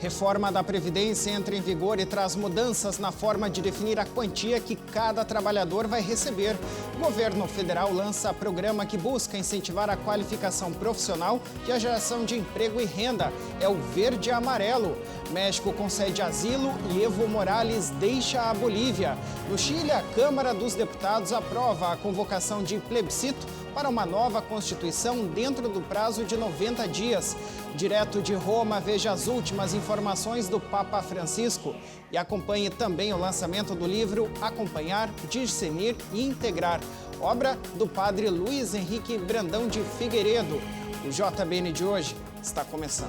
Reforma da Previdência entra em vigor e traz mudanças na forma de definir a quantia que cada trabalhador vai receber. O governo federal lança programa que busca incentivar a qualificação profissional e a geração de emprego e renda. É o Verde e Amarelo. México concede asilo e Evo Morales deixa a Bolívia. No Chile, a Câmara dos Deputados aprova a convocação de plebiscito para uma nova Constituição dentro do prazo de 90 dias. Direto de Roma, veja as últimas informações do Papa Francisco e acompanhe também o lançamento do livro Acompanhar, Discernir e Integrar, obra do padre Luiz Henrique Brandão de Figueiredo. O JBN de hoje está começando.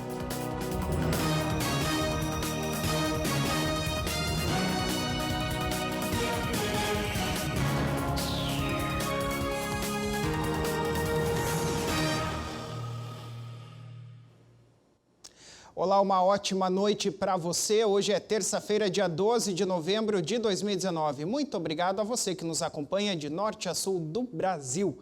Olá, uma ótima noite para você. Hoje é terça-feira, dia 12 de novembro de 2019. Muito obrigado a você que nos acompanha de norte a sul do Brasil.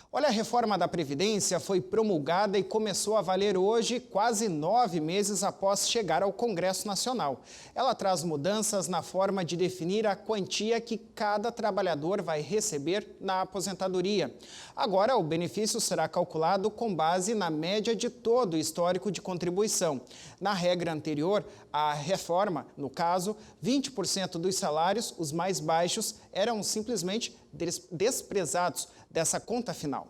Olha, a reforma da Previdência foi promulgada e começou a valer hoje, quase 9 meses após chegar ao Congresso Nacional. Ela traz mudanças na forma de definir a quantia que cada trabalhador vai receber na aposentadoria. Agora, o benefício será calculado com base na média de todo o histórico de contribuição. Na regra anterior, a reforma, no caso, 20% dos salários, os mais baixos, eram simplesmente desprezados dessa conta final.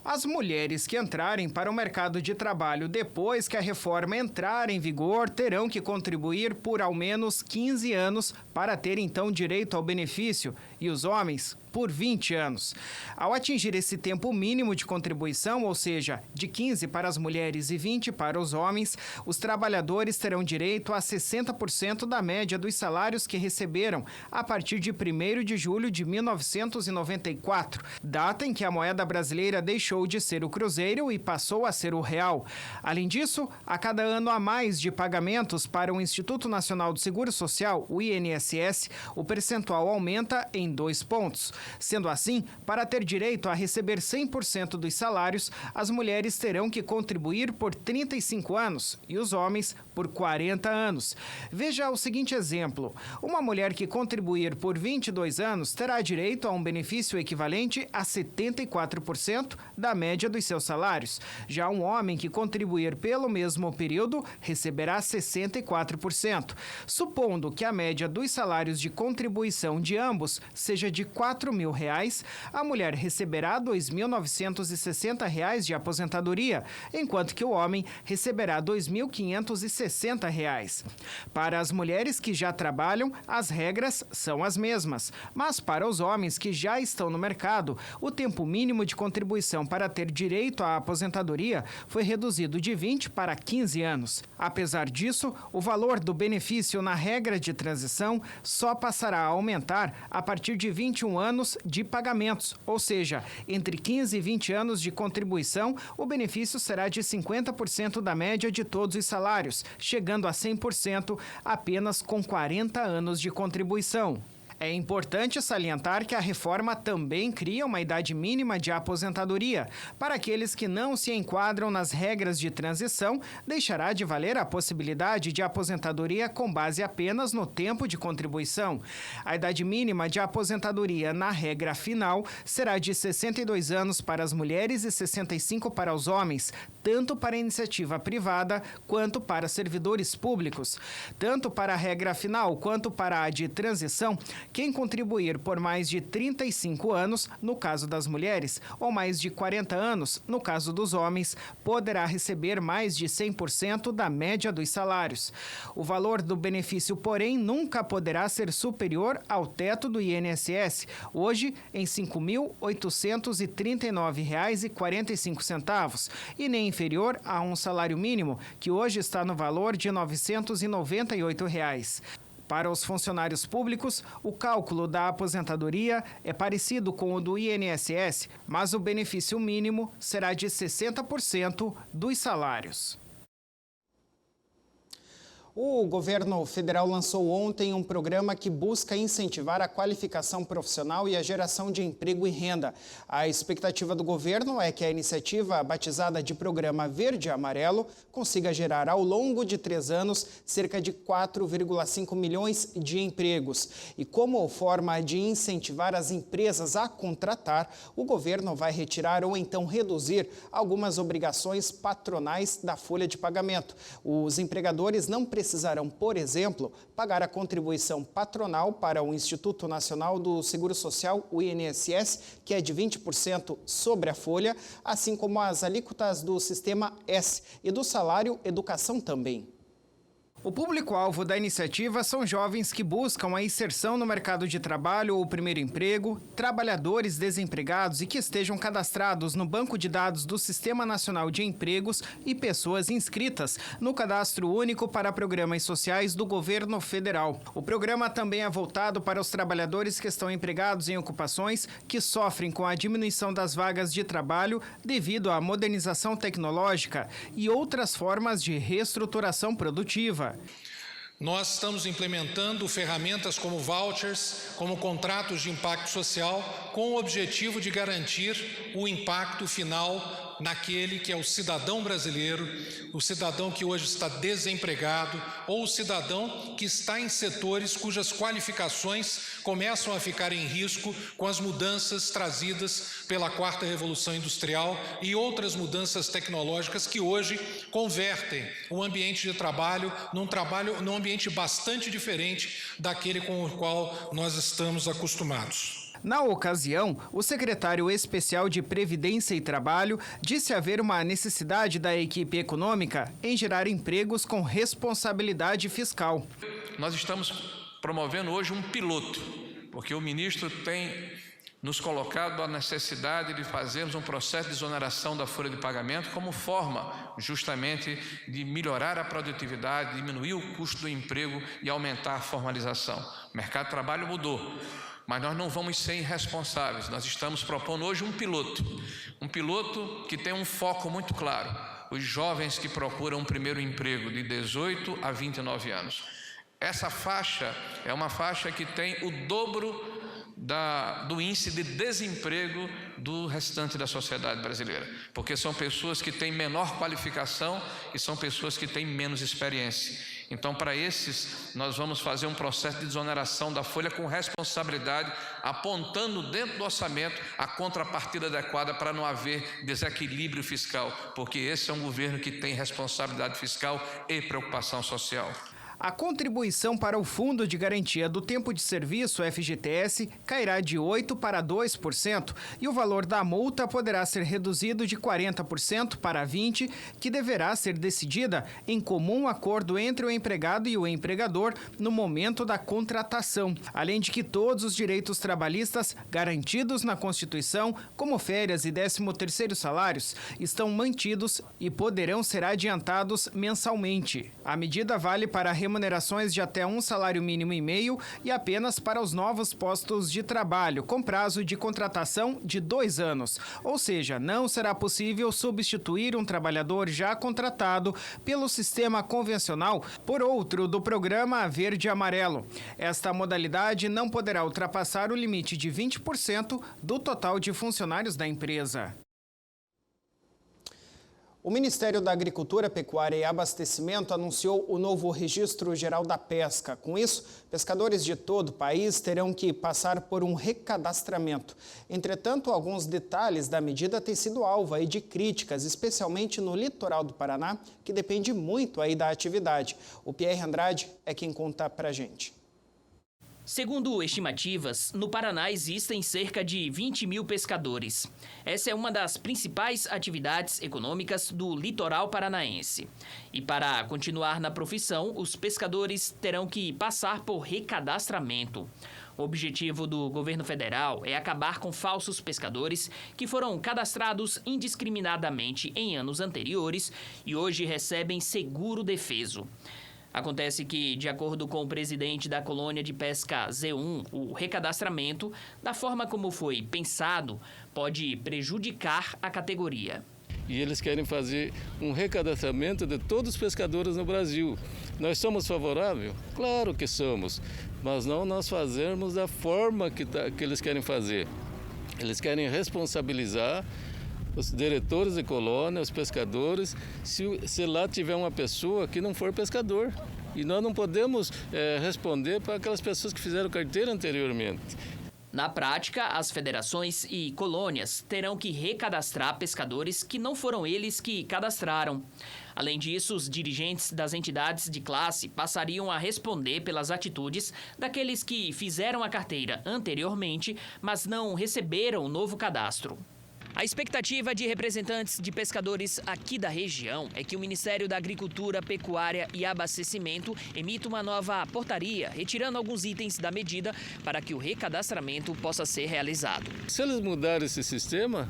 As mulheres que entrarem para o mercado de trabalho depois que a reforma entrar em vigor terão que contribuir por ao menos 15 anos para ter então direito ao benefício e os homens por 20 anos. Ao atingir esse tempo mínimo de contribuição, ou seja, de 15 para as mulheres e 20 para os homens, os trabalhadores terão direito a 60% da média dos salários que receberam a partir de 1º de julho de 1994, data em que a moeda brasileira deixou de ser o cruzeiro e passou a ser o real. Além disso, a cada ano a mais de pagamentos para o Instituto Nacional do Seguro Social, o INSS, o percentual aumenta em 2 pontos. Sendo assim, para ter direito a receber 100% dos salários, as mulheres terão que contribuir por 35 anos e os homens por 40 anos. Veja o seguinte exemplo: uma mulher que contribuir por 22 anos terá direito a um benefício equivalente a 74% da média dos seus salários. Já um homem que contribuir pelo mesmo período receberá 64%. Supondo que a média dos salários de contribuição de ambos seja de R$ 4.000, a mulher receberá R$ 2.960 de aposentadoria, enquanto que o homem receberá R$ 2.560. Para as mulheres que já trabalham, as regras são as mesmas, mas para os homens que já estão no mercado, o tempo mínimo de contribuição para ter direito à aposentadoria foi reduzido de 20 para 15 anos. Apesar disso, o valor do benefício na regra de transição só passará a aumentar a partir de 21 anos de pagamentos, ou seja, entre 15 e 20 anos de contribuição, o benefício será de 50% da média de todos os salários, chegando a 100% apenas com 40 anos de contribuição. É importante salientar que a reforma também cria uma idade mínima de aposentadoria. Para aqueles que não se enquadram nas regras de transição, deixará de valer a possibilidade de aposentadoria com base apenas no tempo de contribuição. A idade mínima de aposentadoria na regra final será de 62 anos para as mulheres e 65 para os homens, tanto para a iniciativa privada quanto para servidores públicos. Tanto para a regra final quanto para a de transição, quem contribuir por mais de 35 anos, no caso das mulheres, ou mais de 40 anos, no caso dos homens, poderá receber mais de 100% da média dos salários. O valor do benefício, porém, nunca poderá ser superior ao teto do INSS, hoje em R$ 5.839,45, e nem inferior a um salário mínimo, que hoje está no valor de R$ 998. Para os funcionários públicos, o cálculo da aposentadoria é parecido com o do INSS, mas o benefício mínimo será de 60% dos salários. O governo federal lançou ontem um programa que busca incentivar a qualificação profissional e a geração de emprego e renda. A expectativa do governo é que a iniciativa, batizada de Programa Verde e Amarelo, consiga gerar ao longo de 3 anos cerca de 4,5 milhões de empregos. E como forma de incentivar as empresas a contratar, o governo vai retirar ou então reduzir algumas obrigações patronais da folha de pagamento. Os empregadores não precisarão, por exemplo, pagar a contribuição patronal para o Instituto Nacional do Seguro Social, o INSS, que é de 20% sobre a folha, assim como as alíquotas do Sistema S e do salário educação também. O público-alvo da iniciativa são jovens que buscam a inserção no mercado de trabalho ou primeiro emprego, trabalhadores desempregados e que estejam cadastrados no Banco de Dados do Sistema Nacional de Empregos e pessoas inscritas no Cadastro Único para Programas Sociais do Governo Federal. O programa também é voltado para os trabalhadores que estão empregados em ocupações que sofrem com a diminuição das vagas de trabalho devido à modernização tecnológica e outras formas de reestruturação produtiva. Nós estamos implementando ferramentas como vouchers, como contratos de impacto social, com o objetivo de garantir o impacto final naquele que é o cidadão brasileiro, o cidadão que hoje está desempregado ou o cidadão que está em setores cujas qualificações começam a ficar em risco com as mudanças trazidas pela 4ª Revolução Industrial e outras mudanças tecnológicas que hoje convertem o ambiente de trabalho num ambiente bastante diferente daquele com o qual nós estamos acostumados. Na ocasião, o secretário especial de Previdência e Trabalho disse haver uma necessidade da equipe econômica em gerar empregos com responsabilidade fiscal. Nós estamos promovendo hoje um piloto, porque o ministro tem nos colocado a necessidade de fazermos um processo de exoneração da folha de pagamento como forma justamente de melhorar a produtividade, diminuir o custo do emprego e aumentar a formalização. O mercado de trabalho mudou. Mas nós não vamos ser irresponsáveis, nós estamos propondo hoje um piloto que tem um foco muito claro, os jovens que procuram um primeiro emprego de 18 a 29 anos. Essa faixa é uma faixa que tem o dobro do índice de desemprego do restante da sociedade brasileira, porque são pessoas que têm menor qualificação e são pessoas que têm menos experiência. Então, para esses, nós vamos fazer um processo de desoneração da folha com responsabilidade, apontando dentro do orçamento a contrapartida adequada para não haver desequilíbrio fiscal, porque esse é um governo que tem responsabilidade fiscal e preocupação social. A contribuição para o Fundo de Garantia do Tempo de Serviço, FGTS, cairá de 8% para 2% e o valor da multa poderá ser reduzido de 40% para 20%, que deverá ser decidida em comum acordo entre o empregado e o empregador no momento da contratação. Além de que todos os direitos trabalhistas garantidos na Constituição, como férias e 13º salários, estão mantidos e poderão ser adiantados mensalmente. A medida vale para remunerações de até 1,5 salário mínimo e apenas para os novos postos de trabalho, com prazo de contratação de 2 anos. Ou seja, não será possível substituir um trabalhador já contratado pelo sistema convencional por outro do Programa Verde e Amarelo. Esta modalidade não poderá ultrapassar o limite de 20% do total de funcionários da empresa. O Ministério da Agricultura, Pecuária e Abastecimento anunciou o novo Registro Geral da Pesca. Com isso, pescadores de todo o país terão que passar por um recadastramento. Entretanto, alguns detalhes da medida têm sido alvo de críticas, especialmente no litoral do Paraná, que depende muito da atividade. O Pierre Andrade é quem conta pra gente. Segundo estimativas, no Paraná existem cerca de 20 mil pescadores. Essa é uma das principais atividades econômicas do litoral paranaense. E para continuar na profissão, os pescadores terão que passar por recadastramento. O objetivo do governo federal é acabar com falsos pescadores que foram cadastrados indiscriminadamente em anos anteriores e hoje recebem seguro defeso. Acontece que, de acordo com o presidente da colônia de pesca Z1, o recadastramento, da forma como foi pensado, pode prejudicar a categoria. e eles querem fazer um recadastramento de todos os pescadores no Brasil. Nós somos favoráveis? Claro que somos, mas não nós fazermos da forma que eles querem fazer. Eles querem responsabilizar os diretores de colônia, os pescadores, se lá tiver uma pessoa que não for pescador. E nós não podemos responder para aquelas pessoas que fizeram carteira anteriormente. Na prática, as federações e colônias terão que recadastrar pescadores que não foram eles que cadastraram. Além disso, os dirigentes das entidades de classe passariam a responder pelas atitudes daqueles que fizeram a carteira anteriormente, mas não receberam o novo cadastro. A expectativa de representantes de pescadores aqui da região é que o Ministério da Agricultura, Pecuária e Abastecimento emita uma nova portaria, retirando alguns itens da medida para que o recadastramento possa ser realizado. Se eles mudarem esse sistema,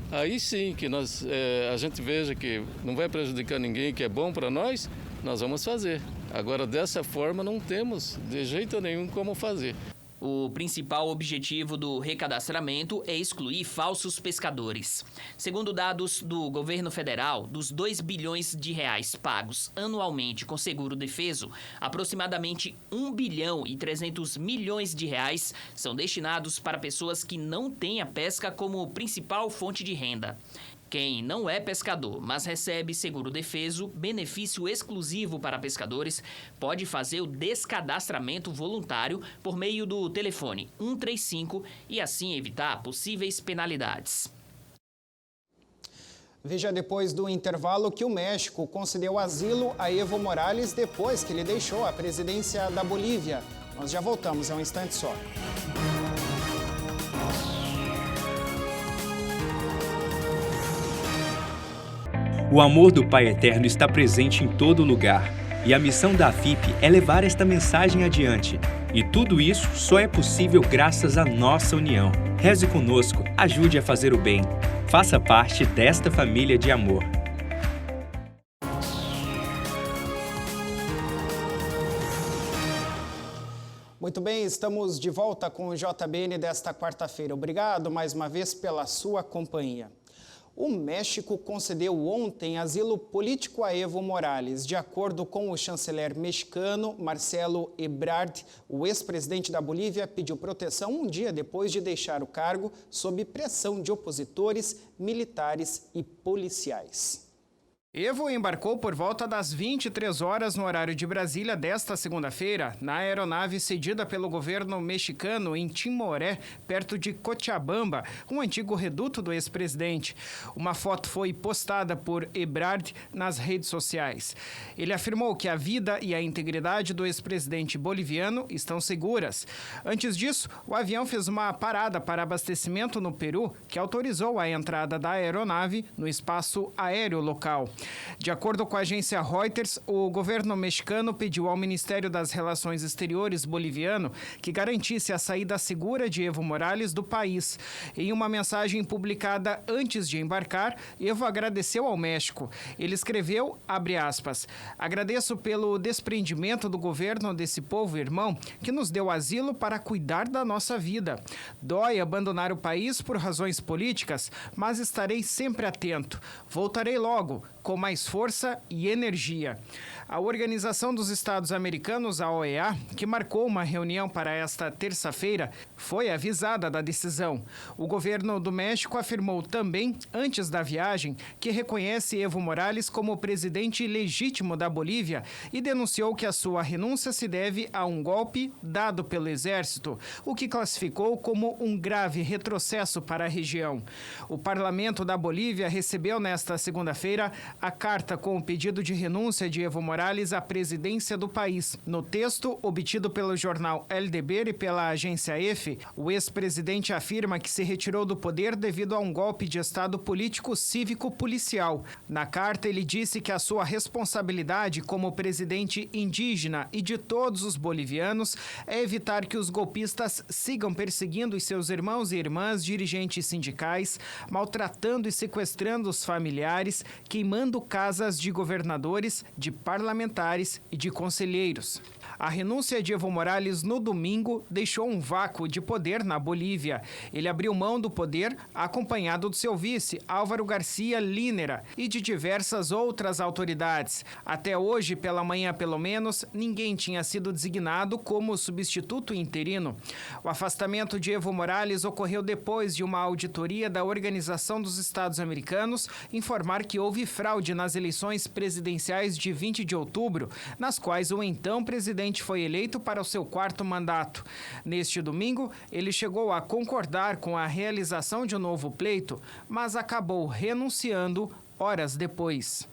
aí sim que a gente veja que não vai prejudicar ninguém, que é bom para nós vamos fazer. Agora, dessa forma, não temos de jeito nenhum como fazer. O principal objetivo do recadastramento é excluir falsos pescadores. Segundo dados do governo federal, dos 2 bilhões de reais pagos anualmente com seguro defeso, aproximadamente 1 bilhão e 300 milhões de reais são destinados para pessoas que não têm a pesca como principal fonte de renda. Quem não é pescador, mas recebe seguro defeso, benefício exclusivo para pescadores, pode fazer o descadastramento voluntário por meio do telefone 135 e assim evitar possíveis penalidades. Veja depois do intervalo que o México concedeu asilo a Evo Morales depois que ele deixou a presidência da Bolívia. Nós já voltamos, é um instante só. O amor do Pai Eterno está presente em todo lugar, e a missão da AFIP é levar esta mensagem adiante. E tudo isso só é possível graças à nossa união. Reze conosco, ajude a fazer o bem. Faça parte desta família de amor. Muito bem, estamos de volta com o JBN desta quarta-feira. Obrigado mais uma vez pela sua companhia. O México concedeu ontem asilo político a Evo Morales. De acordo com o chanceler mexicano Marcelo Ebrard, o ex-presidente da Bolívia pediu proteção um dia depois de deixar o cargo sob pressão de opositores, militares e policiais. Evo embarcou por volta das 23 horas no horário de Brasília desta segunda-feira na aeronave cedida pelo governo mexicano em Timoré, perto de Cochabamba, um antigo reduto do ex-presidente. Uma foto foi postada por Ebrard nas redes sociais. Ele afirmou que a vida e a integridade do ex-presidente boliviano estão seguras. Antes disso, o avião fez uma parada para abastecimento no Peru, que autorizou a entrada da aeronave no espaço aéreo local. De acordo com a agência Reuters, o governo mexicano pediu ao Ministério das Relações Exteriores boliviano que garantisse a saída segura de Evo Morales do país. Em uma mensagem publicada antes de embarcar, Evo agradeceu ao México. Ele escreveu, abre aspas, agradeço pelo desprendimento do governo desse povo irmão que nos deu asilo para cuidar da nossa vida. Dói abandonar o país por razões políticas, mas estarei sempre atento. Voltarei logo, com mais força e energia. A Organização dos Estados Americanos, a OEA, que marcou uma reunião para esta terça-feira, foi avisada da decisão. O governo do México afirmou também, antes da viagem, que reconhece Evo Morales como presidente legítimo da Bolívia e denunciou que a sua renúncia se deve a um golpe dado pelo Exército, o que classificou como um grave retrocesso para a região. O parlamento da Bolívia recebeu nesta segunda-feira a carta com o pedido de renúncia de Evo Morales à presidência do país. No texto, obtido pelo jornal El Deber e pela agência EFE, o ex-presidente afirma que se retirou do poder devido a um golpe de Estado político cívico-policial. Na carta, ele disse que a sua responsabilidade como presidente indígena e de todos os bolivianos é evitar que os golpistas sigam perseguindo os seus irmãos e irmãs dirigentes sindicais, maltratando e sequestrando os familiares, queimando casas de governadores, de parlamentares e de conselheiros. A renúncia de Evo Morales no domingo deixou um vácuo de poder na Bolívia. Ele abriu mão do poder acompanhado do seu vice, Álvaro Garcia Linera, e de diversas outras autoridades. Até hoje, pela manhã pelo menos, ninguém tinha sido designado como substituto interino. O afastamento de Evo Morales ocorreu depois de uma auditoria da Organização dos Estados Americanos informar que houve fraude nas eleições presidenciais de 20 de outubro, nas quais o então presidente foi eleito para o seu 4º mandato. Neste domingo, ele chegou a concordar com a realização de um novo pleito, mas acabou renunciando horas depois.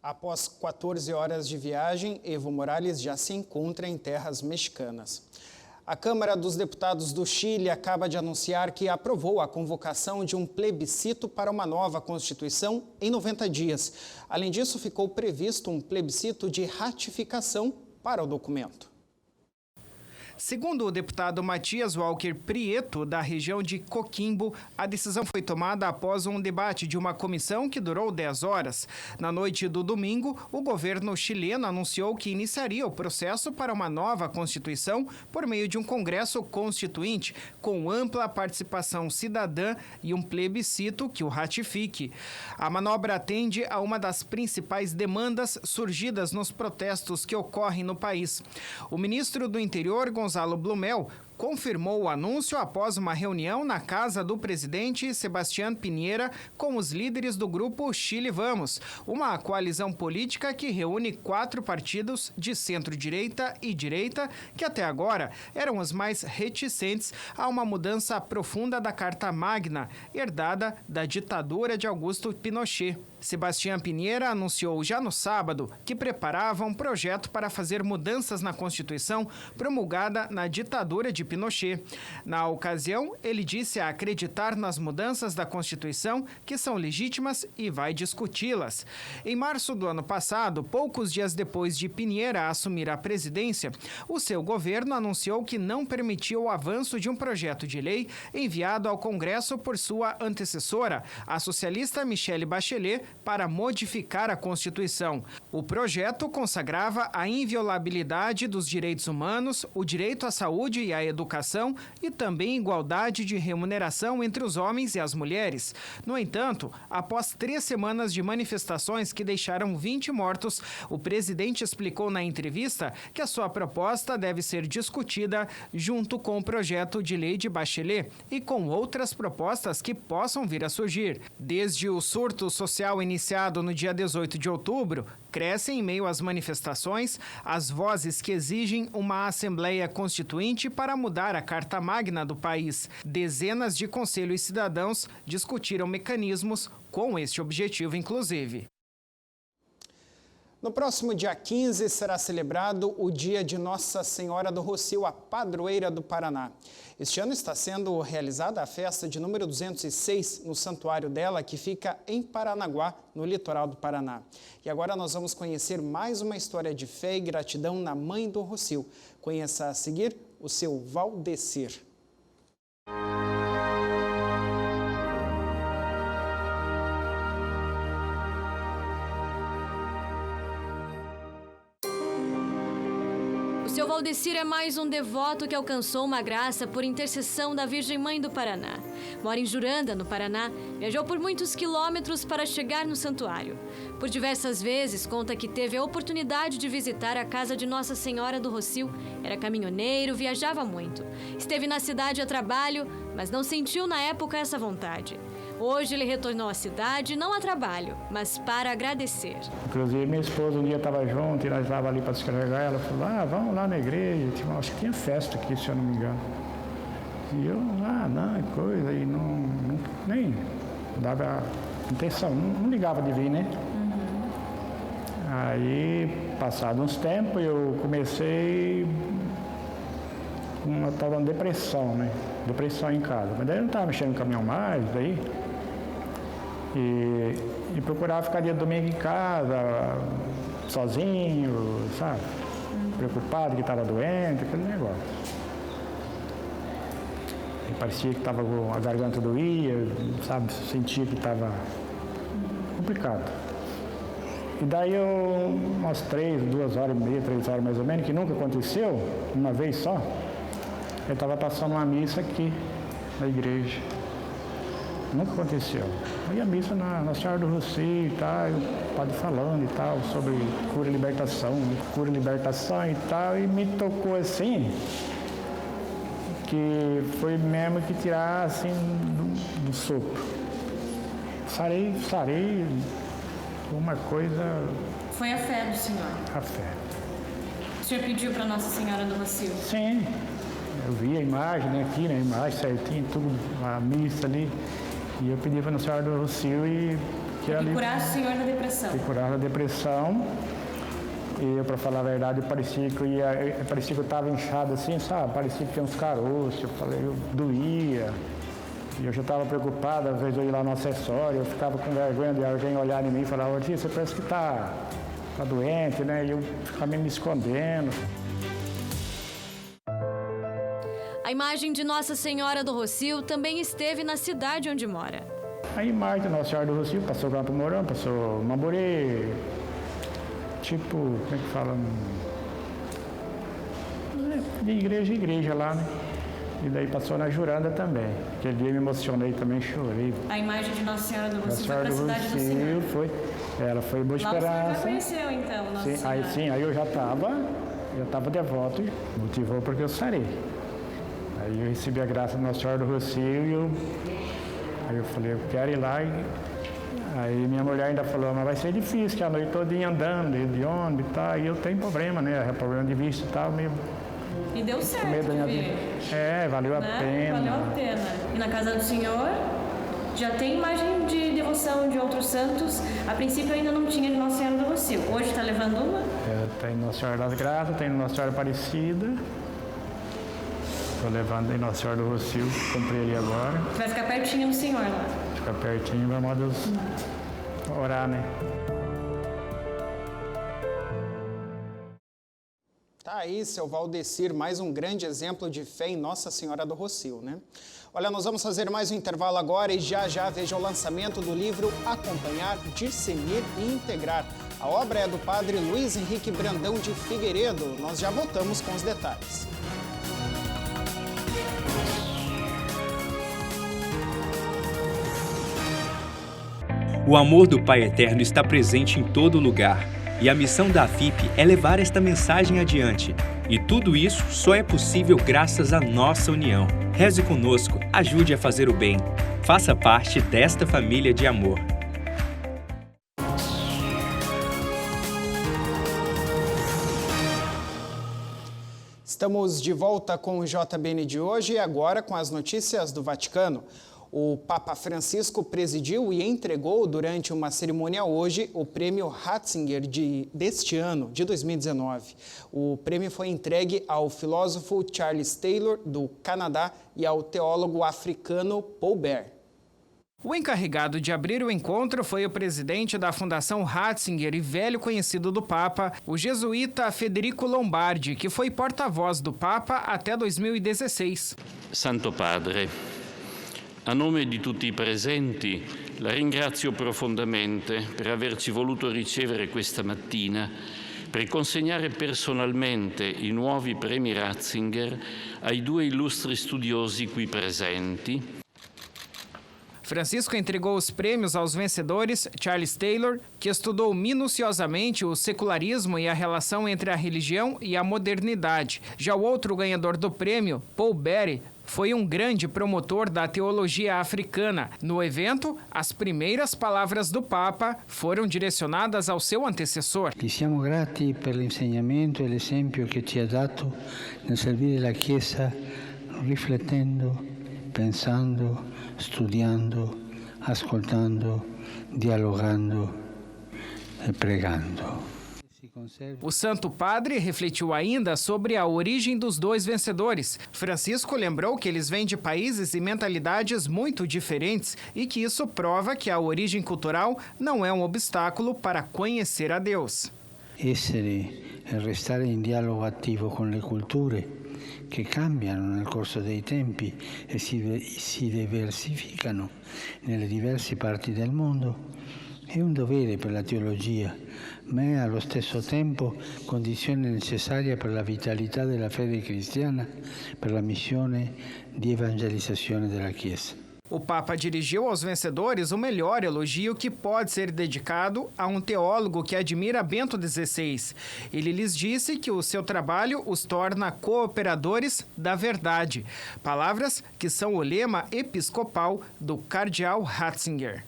Após 14 horas de viagem, Evo Morales já se encontra em terras mexicanas. A Câmara dos Deputados do Chile acaba de anunciar que aprovou a convocação de um plebiscito para uma nova Constituição em 90 dias. Além disso, ficou previsto um plebiscito de ratificação para o documento. Segundo o deputado Matias Walker Prieto, da região de Coquimbo, a decisão foi tomada após um debate de uma comissão que durou 10 horas. Na noite do domingo, o governo chileno anunciou que iniciaria o processo para uma nova Constituição por meio de um Congresso Constituinte, com ampla participação cidadã e um plebiscito que o ratifique. A manobra atende a uma das principais demandas surgidas nos protestos que ocorrem no país. O ministro do Interior, Gonzalo Blumel, confirmou o anúncio após uma reunião na casa do presidente Sebastián Piñera com os líderes do grupo Chile Vamos, uma coalizão política que reúne 4 partidos de centro-direita e direita que até agora eram os mais reticentes a uma mudança profunda da Carta Magna, herdada da ditadura de Augusto Pinochet. Sebastián Piñera anunciou já no sábado que preparava um projeto para fazer mudanças na Constituição promulgada na ditadura de Pinochet. Na ocasião, ele disse acreditar nas mudanças da Constituição que são legítimas e vai discuti-las. Em março do ano passado, poucos dias depois de Piñera assumir a presidência, o seu governo anunciou que não permitiu o avanço de um projeto de lei enviado ao Congresso por sua antecessora, a socialista Michelle Bachelet, para modificar a Constituição. O projeto consagrava a inviolabilidade dos direitos humanos, o direito à saúde e à educação e também igualdade de remuneração entre os homens e as mulheres. No entanto, após 3 semanas de manifestações que deixaram 20 mortos, o presidente explicou na entrevista que a sua proposta deve ser discutida junto com o projeto de lei de Bachelet e com outras propostas que possam vir a surgir. Desde o surto social iniciado no dia 18 de outubro, crescem em meio às manifestações as vozes que exigem uma Assembleia Constituinte para mudar a Carta Magna do país. Dezenas de conselhos cidadãos discutiram mecanismos com este objetivo, inclusive. No próximo dia 15 será celebrado o Dia de Nossa Senhora do Rossio, a padroeira do Paraná. Este ano está sendo realizada a festa de número 206 no santuário dela, que fica em Paranaguá, no litoral do Paraná. E agora nós vamos conhecer mais uma história de fé e gratidão na Mãe do Rossio. Conheça a seguir o seu Valdecir. Seu Valdecir é mais um devoto que alcançou uma graça por intercessão da Virgem Mãe do Paraná. Mora em Juranda, no Paraná, viajou por muitos quilômetros para chegar no santuário. Por diversas vezes, conta que teve a oportunidade de visitar a casa de Nossa Senhora do Rossio. Era caminhoneiro, viajava muito. Esteve na cidade a trabalho, mas não sentiu na época essa vontade. Hoje ele retornou à cidade, não a trabalho, mas para agradecer. Inclusive, minha esposa um dia estava junto e nós estávamos ali para descarregar. Ela falou, vamos lá na igreja. Acho que tinha festa aqui, se eu não me engano. E eu, não, coisa, e nem dava intenção, não ligava de vir, né? Aí, passado uns tempos, eu comecei uma tal de depressão, né? Depressão em casa. Mas daí eu não estava mexendo no caminhão mais, daí... E procurava ficar dia domingo em casa, sozinho, sabe? Preocupado que estava doente, aquele negócio. E parecia que estava a garganta doía, sabe? Sentia que estava complicado. E daí umas 2 horas e meia, 3 horas mais ou menos, que nunca aconteceu, uma vez só, eu estava passando uma missa aqui na igreja. Nunca aconteceu. Aí a missa na Senhora do Rocio e tal, o padre falando e tal, sobre cura e libertação e tal, e me tocou assim, que foi mesmo que tirar assim do sopro. Sarei, uma coisa... Foi a fé do senhor? A fé. O senhor pediu para Nossa Senhora do Rocio? Sim, eu vi a imagem, né, aqui, né, a imagem certinho, tudo, a missa ali. E eu pedi para Nossa Senhora do Rocio e que ali curasse o senhor da depressão. Que curasse da depressão. E eu, para falar a verdade, parecia que eu estava inchado assim, sabe? Parecia que tinha uns caroços. Eu doía. E eu já estava preocupado, às vezes eu ia lá no acessório, eu ficava com vergonha de alguém olhar em mim e falar: ô tia, você parece que tá doente, né? E eu ficava me escondendo. A imagem de Nossa Senhora do Rocio também esteve na cidade onde mora. A imagem de Nossa Senhora do Rocio passou Campo Mourão, passou Mamborê, tipo, como é que fala? De igreja em igreja lá, né? E daí passou na Juranda também. Aquele dia eu me emocionei também, chorei. A imagem de Nossa Senhora do Rocio foi para a cidade do senhor? Foi. Ela foi em Boa Esperança. Lá você já conheceu então, Nossa Senhora? Aí eu já estava devoto, motivou porque eu sarei. Aí eu recebi a graça de Nossa Senhora do Rocio e aí eu falei: eu quero ir lá. Aí minha mulher ainda falou: mas vai ser difícil, que a noite todinha andando, de ônibus e tal. E eu tenho problema, né? Problema de vista e tal, meio... E deu certo de vir. Valeu a pena. Valeu a pena. E na casa do senhor já tem imagem de devoção de outros santos. A princípio ainda não tinha de Nossa Senhora do Rocio. Hoje está levando uma? Tem Nossa Senhora das Graças, tem Nossa Senhora Aparecida. Estou levando aí Nossa Senhora do Rocio, comprei ali agora. Vai ficar pertinho do senhor lá? Ficar pertinho, vamos orar, né? Tá aí, seu Valdecir, mais um grande exemplo de fé em Nossa Senhora do Rocio, né? Olha, nós vamos fazer mais um intervalo agora e já veja o lançamento do livro Acompanhar, Discernir e Integrar. A obra é do padre Luiz Henrique Brandão de Figueiredo. Nós já voltamos com os detalhes. O amor do Pai Eterno está presente em todo lugar. E a missão da FIP é levar esta mensagem adiante. E tudo isso só é possível graças à nossa união. Reze conosco, ajude a fazer o bem. Faça parte desta família de amor. Estamos de volta com o JBN de hoje e agora com as notícias do Vaticano. O Papa Francisco presidiu e entregou durante uma cerimônia hoje o prêmio Ratzinger deste ano, de 2019. O prêmio foi entregue ao filósofo Charles Taylor, do Canadá, e ao teólogo africano Paul Bert. O encarregado de abrir o encontro foi o presidente da Fundação Ratzinger e velho conhecido do Papa, o jesuíta Federico Lombardi, que foi porta-voz do Papa até 2016. Santo Padre, a nome di tutti i presenti, la ringrazio profondamente per averci voluto ricevere questa mattina per consegnare personalmente i nuovi premi Ratzinger ai 2 illustri studiosi qui presenti. Francisco entregou os prêmios aos vencedores Charles Taylor, que estudou minuciosamente o secularismo e a relação entre a religião e a modernidade. Já o outro ganhador do prêmio, Paul Bert, foi um grande promotor da teologia africana. No evento, as primeiras palavras do Papa foram direcionadas ao seu antecessor. Ti siamo grati per l'insegnamento e l'esempio che ci ha dato nel servire la Chiesa, riflettendo, pensando, studiando, ascoltando, dialogando e pregando. O Santo Padre refletiu ainda sobre a origem dos 2 vencedores. Francisco lembrou que eles vêm de países e mentalidades muito diferentes e que isso prova que a origem cultural não é um obstáculo para conhecer a Deus. Essere e restare in dialogo attivo con le culture che cambiano nel corso dei tempi e si diversificano nelle diverse parti del mondo è un dovere per la teologia, ma è allo stesso tempo condizione necessaria per la vitalità della fede cristiana, per la missione di evangelizzazione della Chiesa. O Papa dirigiu aos vencedores o melhor elogio que pode ser dedicado a um teólogo que admira Bento XVI. Ele lhes disse que o seu trabalho os torna cooperadores da verdade. Palavras que são o lema episcopal do cardeal Ratzinger.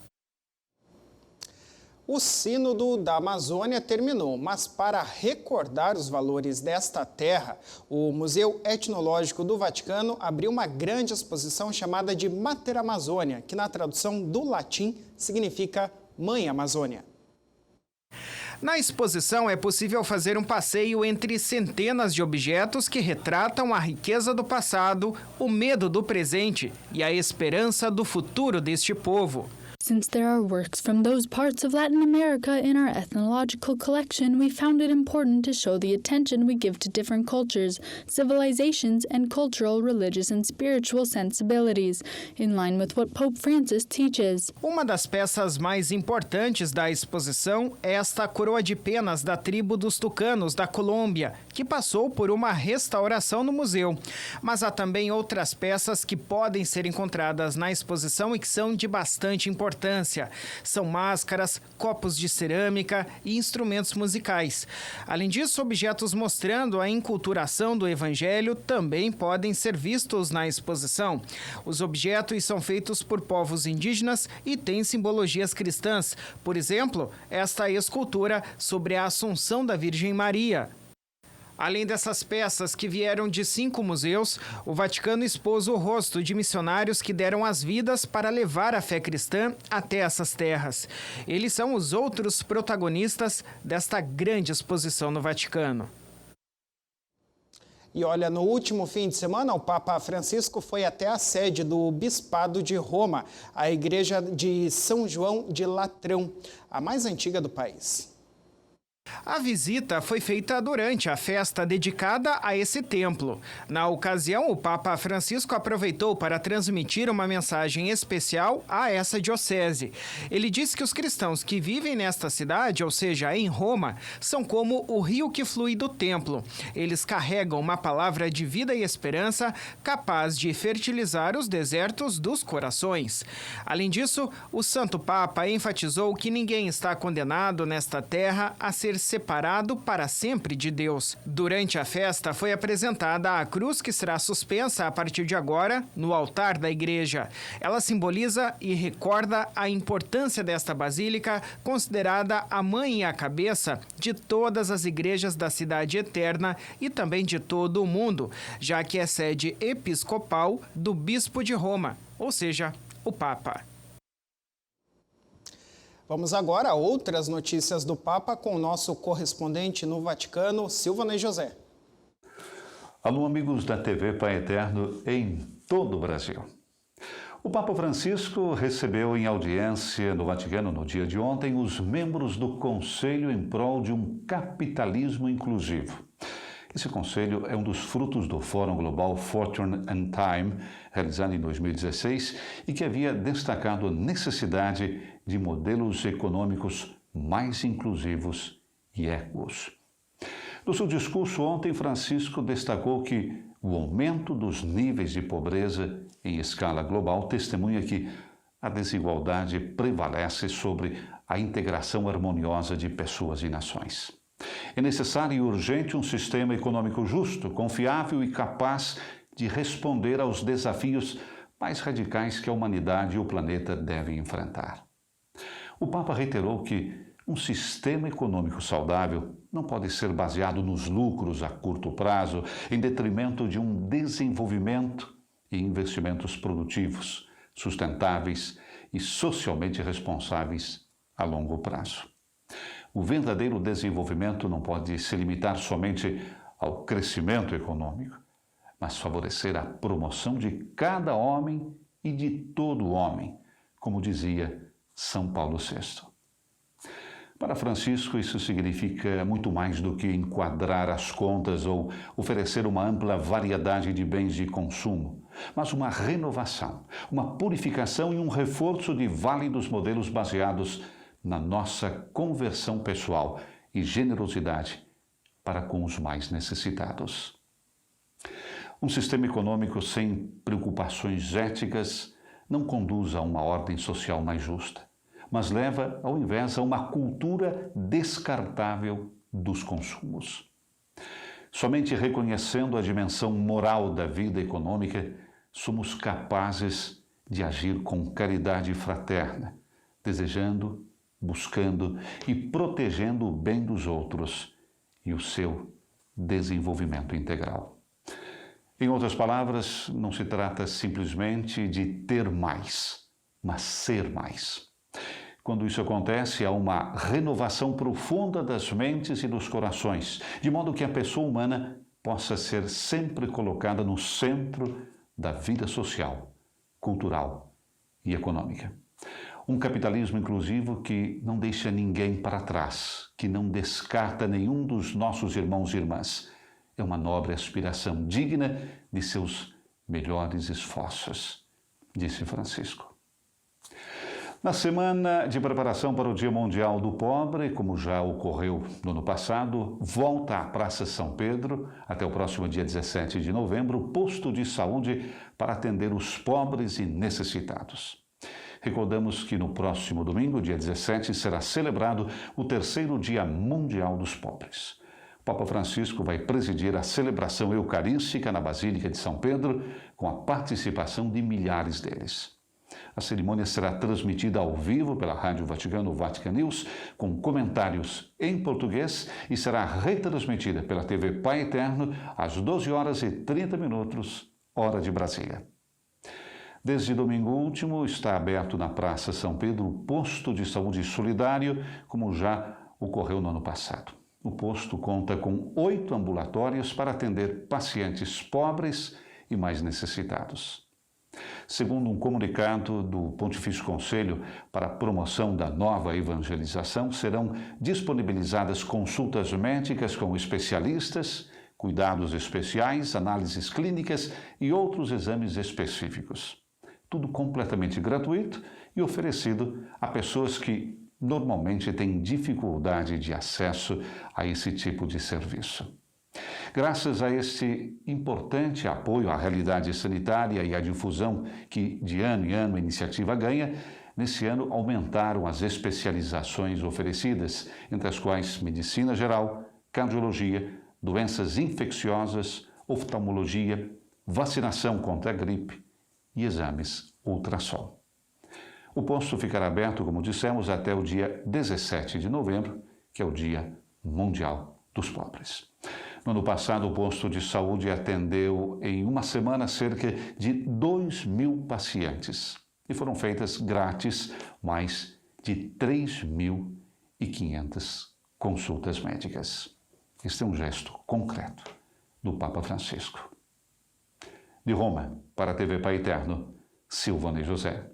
O Sínodo da Amazônia terminou, mas para recordar os valores desta terra, o Museu Etnológico do Vaticano abriu uma grande exposição chamada de Mater Amazônia, que na tradução do latim significa Mãe Amazônia. Na exposição é possível fazer um passeio entre centenas de objetos que retratam a riqueza do passado, o medo do presente e a esperança do futuro deste povo. Since there are works from those parts of Latin America in our ethnological collection, we found it important to show the attention we give to different cultures, civilizations, and cultural, religious, and spiritual sensibilities, in line with what Pope Francis teaches. Uma das peças mais importantes da exposição é esta coroa de penas da tribo dos Tucanos da Colômbia, que passou por uma restauração no museu. Mas há também outras peças que podem ser encontradas na exposição e que são de bastante importância. São máscaras, copos de cerâmica e instrumentos musicais. Além disso, objetos mostrando a enculturação do Evangelho também podem ser vistos na exposição. Os objetos são feitos por povos indígenas e têm simbologias cristãs. Por exemplo, esta escultura sobre a Assunção da Virgem Maria. Além dessas peças que vieram de 5 museus, o Vaticano expôs o rosto de missionários que deram as vidas para levar a fé cristã até essas terras. Eles são os outros protagonistas desta grande exposição no Vaticano. E olha, no último fim de semana, o Papa Francisco foi até a sede do Bispado de Roma, a igreja de São João de Latrão, a mais antiga do país. A visita foi feita durante a festa dedicada a esse templo. Na ocasião, o Papa Francisco aproveitou para transmitir uma mensagem especial a essa diocese. Ele disse que os cristãos que vivem nesta cidade, ou seja, em Roma, são como o rio que flui do templo. Eles carregam uma palavra de vida e esperança capaz de fertilizar os desertos dos corações. Além disso, o Santo Papa enfatizou que ninguém está condenado nesta terra a ser separado para sempre de Deus. Durante a festa foi apresentada a cruz que será suspensa a partir de agora no altar da igreja. Ela simboliza e recorda a importância desta basílica, considerada a mãe e a cabeça de todas as igrejas da cidade eterna e também de todo o mundo, já que é sede episcopal do Bispo de Roma, ou seja, o Papa. Vamos agora a outras notícias do Papa com o nosso correspondente no Vaticano, Silvano José. Alô, amigos da TV Pai Eterno em todo o Brasil. O Papa Francisco recebeu em audiência no Vaticano no dia de ontem os membros do Conselho em prol de um capitalismo inclusivo. Esse conselho é um dos frutos do Fórum Global Fortune and Time, realizado em 2016, e que havia destacado a necessidade de modelos econômicos mais inclusivos e equos. No seu discurso ontem, Francisco destacou que o aumento dos níveis de pobreza em escala global testemunha que a desigualdade prevalece sobre a integração harmoniosa de pessoas e nações. É necessário e urgente um sistema econômico justo, confiável e capaz de responder aos desafios mais radicais que a humanidade e o planeta devem enfrentar. O Papa reiterou que um sistema econômico saudável não pode ser baseado nos lucros a curto prazo, em detrimento de um desenvolvimento e investimentos produtivos, sustentáveis e socialmente responsáveis a longo prazo. O verdadeiro desenvolvimento não pode se limitar somente ao crescimento econômico, mas favorecer a promoção de cada homem e de todo homem, como dizia São Paulo VI. Para Francisco, isso significa muito mais do que enquadrar as contas ou oferecer uma ampla variedade de bens de consumo, mas uma renovação, uma purificação e um reforço de válidos modelos baseados na nossa conversão pessoal e generosidade para com os mais necessitados. Um sistema econômico sem preocupações éticas não conduz a uma ordem social mais justa, mas leva, ao invés, a uma cultura descartável dos consumos. Somente reconhecendo a dimensão moral da vida econômica, somos capazes de agir com caridade fraterna, desejando, buscando e protegendo o bem dos outros e o seu desenvolvimento integral. Em outras palavras, não se trata simplesmente de ter mais, mas ser mais. Quando isso acontece, há uma renovação profunda das mentes e dos corações, de modo que a pessoa humana possa ser sempre colocada no centro da vida social, cultural e econômica. Um capitalismo inclusivo que não deixa ninguém para trás, que não descarta nenhum dos nossos irmãos e irmãs. É uma nobre aspiração digna de seus melhores esforços, disse Francisco. Na semana de preparação para o Dia Mundial do Pobre, como já ocorreu no ano passado, volta à Praça São Pedro, até o próximo dia 17 de novembro, o posto de saúde para atender os pobres e necessitados. Recordamos que no próximo domingo, dia 17, será celebrado o terceiro Dia Mundial dos Pobres. O Papa Francisco vai presidir a celebração eucarística na Basílica de São Pedro, com a participação de milhares deles. A cerimônia será transmitida ao vivo pela Rádio Vaticano, Vatican News, com comentários em português e será retransmitida pela TV Pai Eterno às 12h30, hora de Brasília. Desde domingo último, está aberto na Praça São Pedro o posto de saúde solidário, como já ocorreu no ano passado. O posto conta com 8 ambulatórios para atender pacientes pobres e mais necessitados. Segundo um comunicado do Pontifício Conselho para a Promoção da Nova Evangelização, serão disponibilizadas consultas médicas com especialistas, cuidados especiais, análises clínicas e outros exames específicos. Tudo completamente gratuito e oferecido a pessoas que normalmente têm dificuldade de acesso a esse tipo de serviço. Graças a este importante apoio à realidade sanitária e à difusão que de ano em ano a iniciativa ganha, nesse ano aumentaram as especializações oferecidas, entre as quais medicina geral, cardiologia, doenças infecciosas, oftalmologia, vacinação contra a gripe e exames ultrassom. O posto ficará aberto, como dissemos, até o dia 17 de novembro, que é o Dia Mundial dos Pobres. No ano passado, o posto de saúde atendeu em uma semana cerca de 2.000 pacientes e foram feitas grátis mais de 3.500 consultas médicas. Este é um gesto concreto do Papa Francisco. De Roma, para a TV Pai Eterno, Silvane José.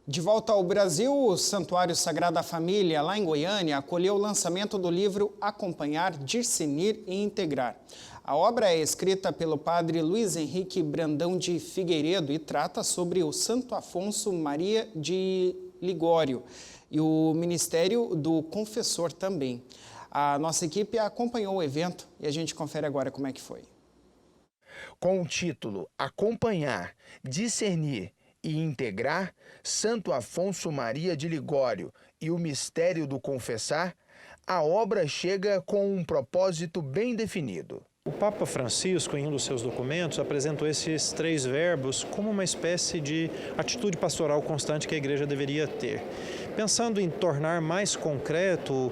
De volta ao Brasil, o Santuário Sagrada Família, lá em Goiânia, acolheu o lançamento do livro Acompanhar, Discernir e Integrar. A obra é escrita pelo padre Luiz Henrique Brandão de Figueiredo e trata sobre o Santo Afonso Maria de Ligório e o ministério do confessor também. A nossa equipe acompanhou o evento e a gente confere agora como é que foi. Com o título Acompanhar, Discernir e Integrar, Santo Afonso Maria de Ligório e o Mistério do Confessar, a obra chega com um propósito bem definido. O Papa Francisco, em um dos seus documentos, apresentou esses 3 verbos como uma espécie de atitude pastoral constante que a Igreja deveria ter. Pensando em tornar mais concreto,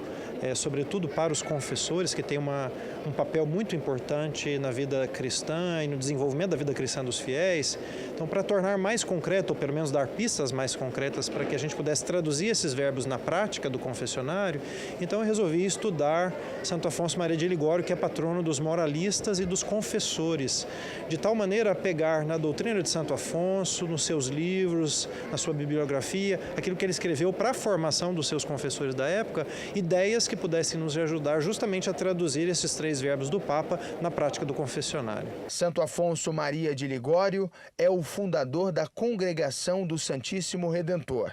sobretudo para os confessores, que têm um papel muito importante na vida cristã e no desenvolvimento da vida cristã dos fiéis. Então, para tornar mais concreto, ou pelo menos dar pistas mais concretas para que a gente pudesse traduzir esses verbos na prática do confessionário, então eu resolvi estudar Santo Afonso Maria de Ligório, que é patrono dos moralistas e dos confessores, de tal maneira a pegar na doutrina de Santo Afonso, nos seus livros, na sua bibliografia, aquilo que ele escreveu para a formação dos seus confessores da época, ideias que pudessem nos ajudar justamente a traduzir esses 3 verbos do Papa na prática do confessionário. Santo Afonso Maria de Ligório é o fundador da Congregação do Santíssimo Redentor.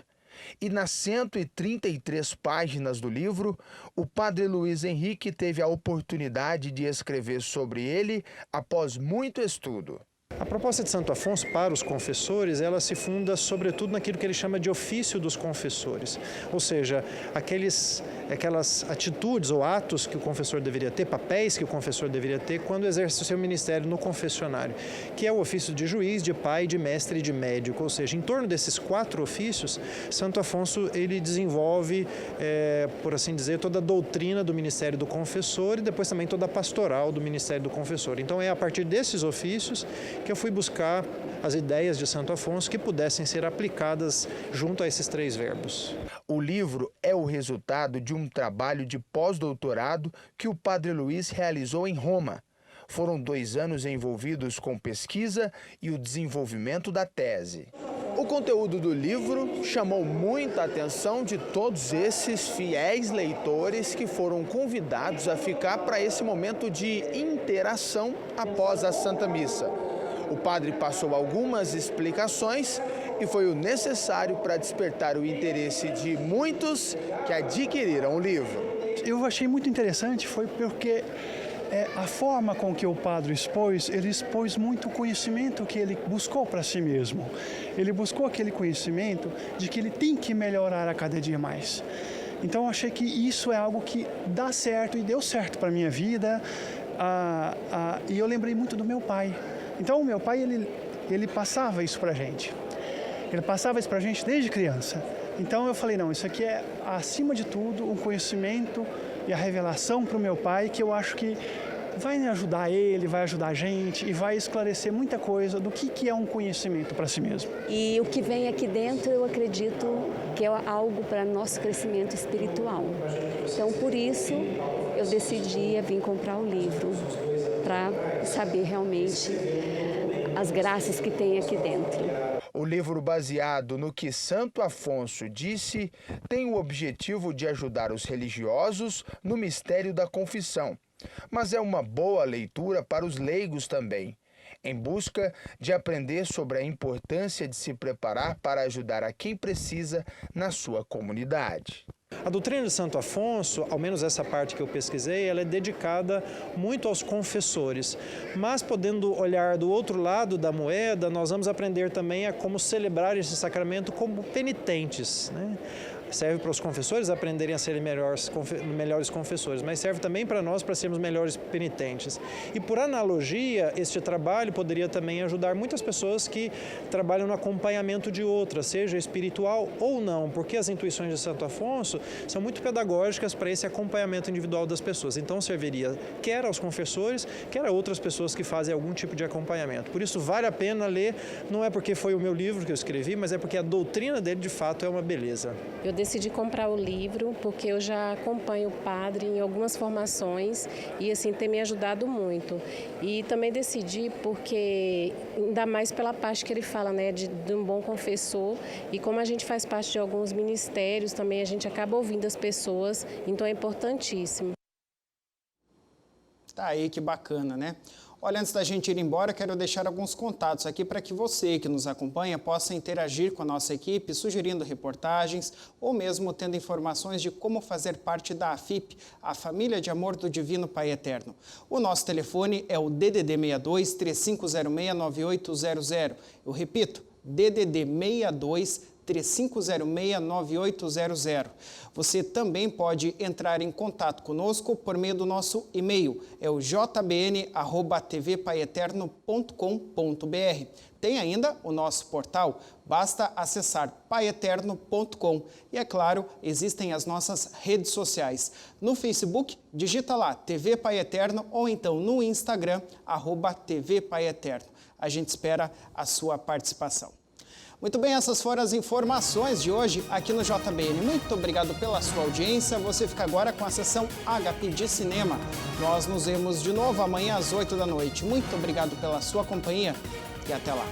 E nas 133 páginas do livro, o padre Luiz Henrique teve a oportunidade de escrever sobre ele após muito estudo. A proposta de Santo Afonso para os confessores, ela se funda sobretudo naquilo que ele chama de ofício dos confessores, ou seja, aquelas atitudes ou atos que o confessor deveria ter, papéis que o confessor deveria ter quando exerce o seu ministério no confessionário, que é o ofício de juiz, de pai, de mestre e de médico, ou seja, em torno desses 4 ofícios, Santo Afonso ele desenvolve, por assim dizer, toda a doutrina do ministério do confessor e depois também toda a pastoral do ministério do confessor. Então é a partir desses ofícios que eu fui buscar as ideias de Santo Afonso que pudessem ser aplicadas junto a esses 3 verbos. O livro é o resultado de um trabalho de pós-doutorado que o padre Luiz realizou em Roma. Foram 2 anos envolvidos com pesquisa e o desenvolvimento da tese. O conteúdo do livro chamou muita atenção de todos esses fiéis leitores que foram convidados a ficar para esse momento de interação após a Santa Missa. O padre passou algumas explicações e foi o necessário para despertar o interesse de muitos que adquiriram o livro. Eu achei muito interessante, foi porque a forma com que o padre expôs, ele expôs muito o conhecimento que ele buscou para si mesmo. Ele buscou aquele conhecimento de que ele tem que melhorar a cada dia mais. Então eu achei que isso é algo que dá certo e deu certo para a minha vida. E eu lembrei muito do meu pai. Então o meu pai, ele passava isso para a gente. Ele passava isso para a gente desde criança. Então eu falei, não, isso aqui é, acima de tudo, um conhecimento e a revelação para o meu pai, que eu acho que vai ajudar ele, vai ajudar a gente e vai esclarecer muita coisa do que é um conhecimento para si mesmo. E o que vem aqui dentro, eu acredito que é algo para nosso crescimento espiritual. Então, por isso, eu decidi vir comprar o livro, para saber realmente as graças que tem aqui dentro. O livro, baseado no que Santo Afonso disse, tem o objetivo de ajudar os religiosos no mistério da confissão, mas é uma boa leitura para os leigos também, em busca de aprender sobre a importância de se preparar para ajudar a quem precisa na sua comunidade. A doutrina de Santo Afonso, ao menos essa parte que eu pesquisei, ela é dedicada muito aos confessores. Mas, podendo olhar do outro lado da moeda, nós vamos aprender também a como celebrar esse sacramento como penitentes, né? Serve para os confessores aprenderem a serem melhores confessores, mas serve também para nós para sermos melhores penitentes. E por analogia, este trabalho poderia também ajudar muitas pessoas que trabalham no acompanhamento de outras, seja espiritual ou não, porque as intuições de Santo Afonso são muito pedagógicas para esse acompanhamento individual das pessoas. Então serviria quer aos confessores, quer a outras pessoas que fazem algum tipo de acompanhamento. Por isso vale a pena ler, não é porque foi o meu livro que eu escrevi, mas é porque a doutrina dele de fato é uma beleza. Eu decidi comprar o livro porque eu já acompanho o padre em algumas formações e assim tem me ajudado muito. E também decidi porque, ainda mais pela parte que ele fala, né, de um bom confessor, e como a gente faz parte de alguns ministérios também, a gente acaba ouvindo as pessoas, então é importantíssimo. Tá aí, que bacana, né? Olha, antes da gente ir embora, quero deixar alguns contatos aqui para que você que nos acompanha possa interagir com a nossa equipe, sugerindo reportagens ou mesmo tendo informações de como fazer parte da AFIP, a Família de Amor do Divino Pai Eterno. O nosso telefone é o DDD 62 3506 9800. Eu repito, DDD 62 3506-9800. Você também pode entrar em contato conosco por meio do nosso e-mail, é o jbn@tvpaeterno.com.br. Tem ainda o nosso portal, basta acessar paieterno.com. E é claro, existem as nossas redes sociais. No Facebook, digita lá TV Pai Eterno ou então no Instagram, @TV Pai Eterno. A gente espera a sua participação. Muito bem, essas foram as informações de hoje aqui no JBN. Muito obrigado pela sua audiência. Você fica agora com a sessão HP de Cinema. Nós nos vemos de novo amanhã às 8 da noite. Muito obrigado pela sua companhia e até lá.